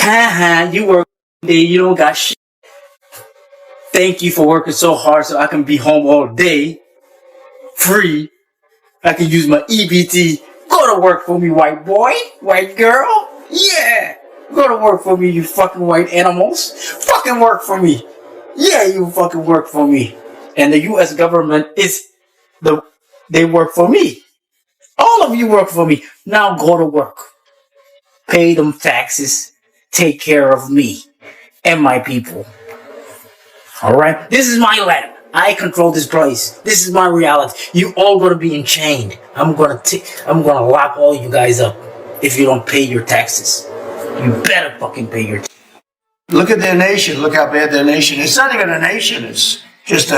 You work day, you don't got shit. Thank you for working so hard so I can be home all day, free. I can use my EBT. Go to work for me, white boy, white girl. Yeah, go to work for me, you fucking white animals. Fucking work for me. Yeah, you fucking work for me. And the U.S. government they work for me. All of you work for me. Now go to work. Pay them taxes. Take care of me and my people. Alright? This is my land. I control this place. This is my reality. You all gonna be enchained. I'm gonna lock all you guys up if you don't pay your taxes. You better fucking pay your taxes. Look at their nation. Look how bad their nation is. It's not even a nation. It's just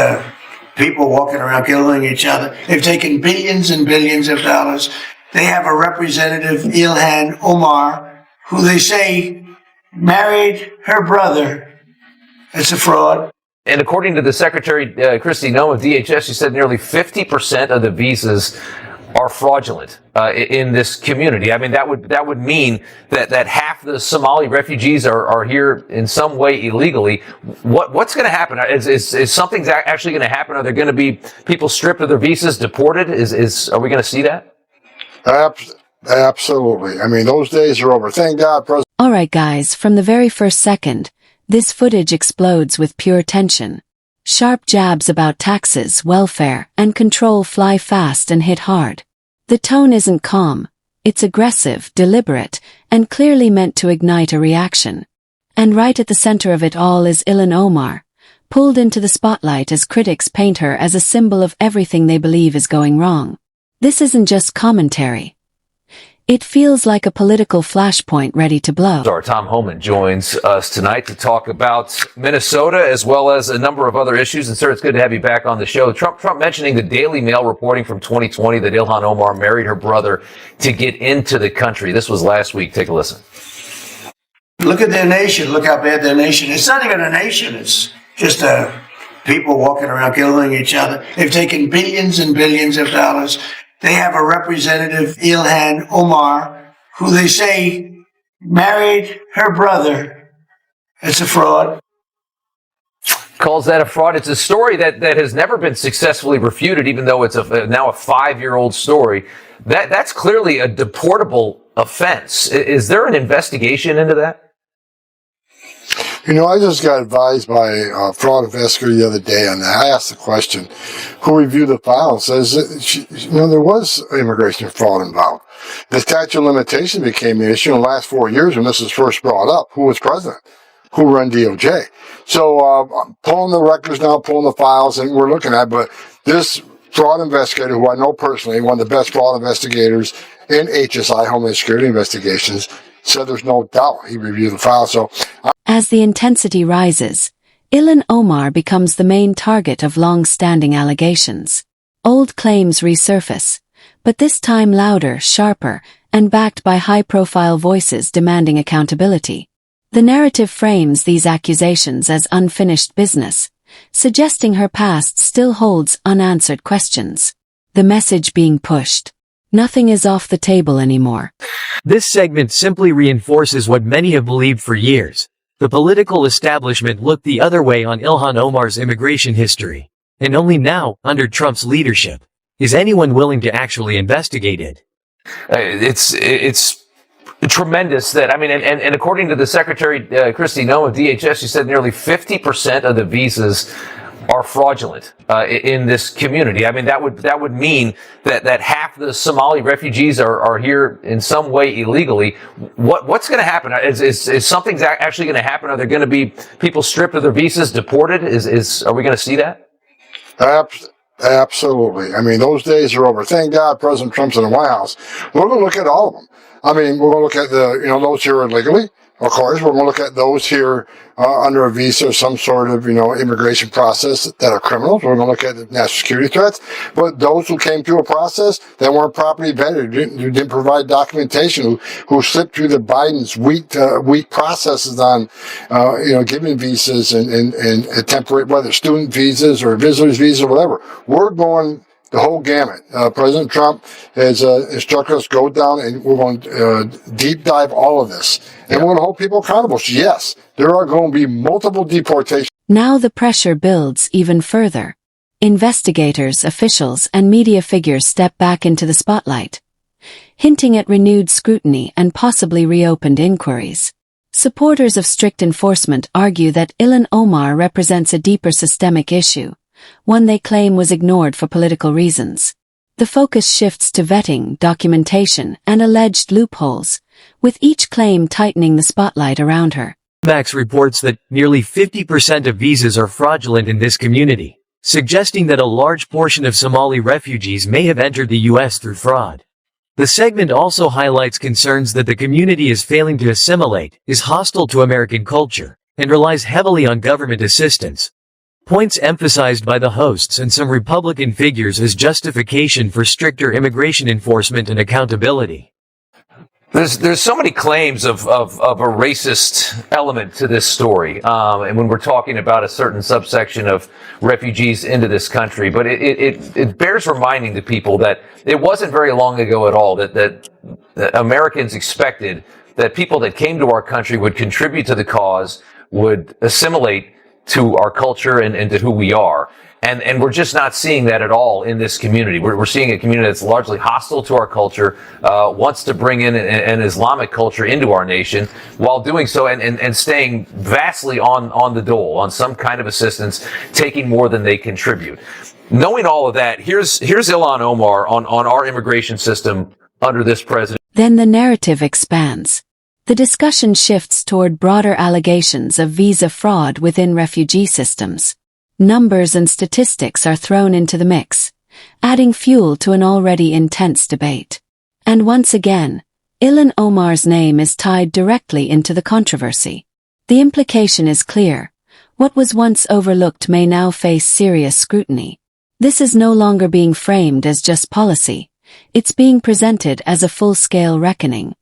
people walking around killing each other. They've taken billions and billions of dollars. They have a representative, Ilhan Omar, who they say married her brother. It's a fraud. And according to the Secretary, Christy Noem of DHS, she said nearly 50% of the visas are fraudulent in this community. I mean, that would mean that half the Somali refugees are here in some way illegally. What's going to happen? Is something actually going to happen? Are there going to be people stripped of their visas, deported? Are we going to see that? Absolutely. I mean, those days are over. Thank God, President. All right, guys, from the very first second, this footage explodes with pure tension. Sharp jabs about taxes, welfare, and control fly fast and hit hard. The tone isn't calm. It's aggressive, deliberate, and clearly meant to ignite a reaction. And right at the center of it all is Ilhan Omar, pulled into the spotlight as critics paint her as a symbol of everything they believe is going wrong. This isn't just commentary. It feels like a political flashpoint ready to blow. Our Tom Homan joins us tonight to talk about Minnesota as well as a number of other issues. And sir, it's good to have you back on the show. Trump mentioning the Daily Mail reporting from 2020 that Ilhan Omar married her brother to get into the country. This was last week. Take a listen. Look at their nation. Look how bad their nation is. It's not even a nation. It's just people walking around killing each other. They've taken billions and billions of dollars. They have a representative, Ilhan Omar, who they say married her brother. It's a fraud. Calls that a fraud. It's a story that has never been successfully refuted, even though it's now a 5-year-old story. That's clearly a deportable offense. Is there an investigation into that? You know, I just got advised by a fraud investigator the other day on that. I asked the question, who reviewed the file, and says that, there was immigration fraud involved. The statute of limitations became an issue in the last 4 years when this was first brought up. Who was president? Who ran DOJ? So, I'm pulling the records now, pulling the files, and we're looking at, but this fraud investigator, who I know personally, one of the best fraud investigators in HSI, Homeland Security Investigations, said there's no doubt he reviewed the file. So, as the intensity rises, Ilhan Omar becomes the main target of long-standing allegations. Old claims resurface, but this time louder, sharper, and backed by high-profile voices demanding accountability. The narrative frames these accusations as unfinished business, suggesting her past still holds unanswered questions. The message being pushed: nothing is off the table anymore. This segment simply reinforces what many have believed for years. The political establishment looked the other way on Ilhan Omar's immigration history. And only now, under Trump's leadership, is anyone willing to actually investigate it. It's tremendous that, and according to the Secretary, Christy Noem of DHS, she said nearly 50% of the visas are fraudulent in this community. I mean, that would mean that half the Somali refugees are here in some way illegally. What's going to happen? Is something actually going to happen? Are there going to be people stripped of their visas, deported? Are we going to see that? Absolutely. I mean, those days are over. Thank God President Trump's in the White House. We're going to look at all of them. I mean, we're going to look at those here illegally. Of course, we're going to look at those here under a visa or some sort of, immigration process that are criminals. We're going to look at the national security threats. But those who came through a process that weren't properly vetted, who didn't provide documentation, who slipped through the Biden's weak processes on, giving visas and temporary, whether student visas or visitors visas or whatever. We're going the whole gamut. President Trump has instructed us go down and we're going to deep dive all of this. And we're going to hold people accountable. So yes, there are going to be multiple deportations. Now the pressure builds even further. Investigators, officials, and media figures step back into the spotlight, hinting at renewed scrutiny and possibly reopened inquiries. Supporters of strict enforcement argue that Ilhan Omar represents a deeper systemic issue, one they claim was ignored for political reasons. The focus shifts to vetting, documentation, and alleged loopholes, with each claim tightening the spotlight around her. Max reports that nearly 50% of visas are fraudulent in this community, suggesting that a large portion of Somali refugees may have entered the U.S. through fraud. The segment also highlights concerns that the community is failing to assimilate, is hostile to American culture, and relies heavily on government assistance. Points emphasized by the hosts and some Republican figures as justification for stricter immigration enforcement and accountability. There's so many claims of a racist element to this story, and when we're talking about a certain subsection of refugees into this country, but it bears reminding to people that it wasn't very long ago at all that Americans expected that people that came to our country would contribute to the cause, would assimilate to our culture and to who we are. And we're just not seeing that at all in this community. We're seeing a community that's largely hostile to our culture, wants to bring in an Islamic culture into our nation, while doing so and staying vastly on the dole, on some kind of assistance, taking more than they contribute. Knowing all of that, here's Ilhan Omar on our immigration system under this president. Then the narrative expands. The discussion shifts toward broader allegations of visa fraud within refugee systems. Numbers and statistics are thrown into the mix, adding fuel to an already intense debate. And once again, Ilhan Omar's name is tied directly into the controversy. The implication is clear. What was once overlooked may now face serious scrutiny. This is no longer being framed as just policy. It's being presented as a full-scale reckoning.